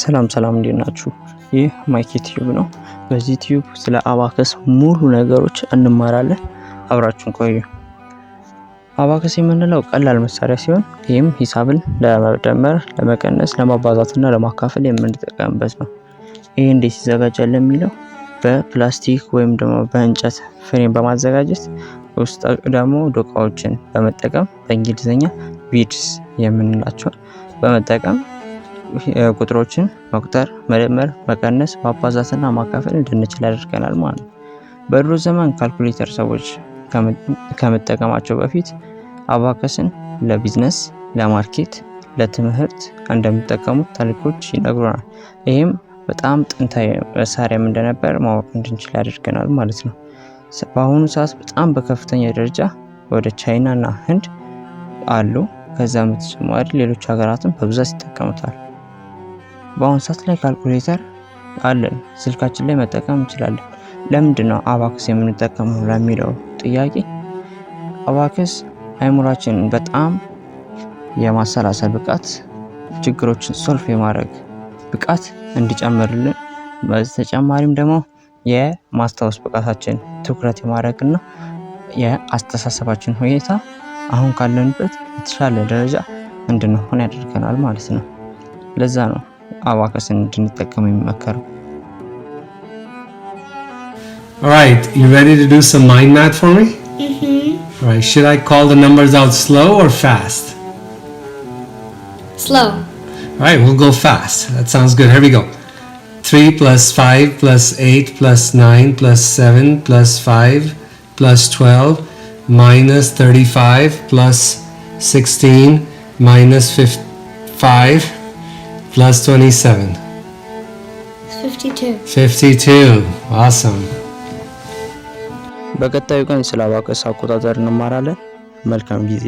ሰላም እንዴት ናችሁ? ይህ ማይክ ቲዩብ ነው። በዚህ ቲዩብ ስለ አባከስ ሙሉ ነገሮች እንማራለን። አብራችሁን ቆዩ። አባከስ የምንለው ቀላል መሳሪያ ሲሆን ይህም ሂሳብን ለመደመር፣ ለመቀነስ፣ ለማባዛትና ለማካፈል የምንጠቀምበት ነው። ይሄ እንዴት ይዘጋጃል የሚለው በፕላስቲክ ወይም ደግሞ በእንጨት ፍሬም በማዘጋጀት ውስጥ ደግሞ ዶቃዎችን በመጠቀም በእንግሊዘኛ ቢድስ የምንላቸው በመጠቀም ቁጥሮችን መቁጠር፣ መደመር፣ መቀነስ፣ ማባዛትና ማካፈል እንድንችል ያደርገናል ማለት ነው። በድሮ ዘመን ካልኩሌተር ሰዎች ከመጠቀማቸው በፊት አባከስን ለቢዝነስ፣ ለማርኬት፣ ለትምህርት እንደሚጠቀሙት ታሪኮች ይነግሩናል። ይህም በጣም ጥንታዊ መሳሪያም እንደነበር ማወቅ እንድንችል ያደርገናል ማለት ነው። በአሁኑ ሰዓት በጣም በከፍተኛ ደረጃ ወደ ቻይና እና ህንድ አሉ። ከዛም በተጨማሪ ሌሎች ሀገራትም በብዛት ይጠቀሙታል። በአሁኑ ሰዓት ላይ ካልኩሌተር አለን፣ ስልካችን ላይ መጠቀም እንችላለን። ለምንድነው አባከስ የምንጠቀመው ለሚለው ጥያቄ አባከስ አይምሮአችንን በጣም የማሰላሰል ብቃት፣ ችግሮችን ሶልቭ የማድረግ ብቃት እንዲጨምርልን፣ በተጨማሪም ደግሞ የማስታወስ ብቃታችን ትኩረት የማድረግና የአስተሳሰባችን ሁኔታ አሁን ካለንበት የተሻለ ደረጃ እንድንሆን ያደርገናል ማለት ነው። ለዛ ነው አባከስን እንድንጠቀም የሚመከረው። All right, you ready to do some mind math for me? All right, should I call the numbers out slow or fast? Slow. All right, we'll go fast. That sounds good. Here we go. 3 plus 5 plus 8 plus 9 plus 7 plus 5 plus 12 minus 35 plus 16 minus 5 plus 27. 52. 52. Awesome. በቀጣዩ ቀን ስለ አባከስ አቆጣጠር እንማራለን። መልካም ጊዜ።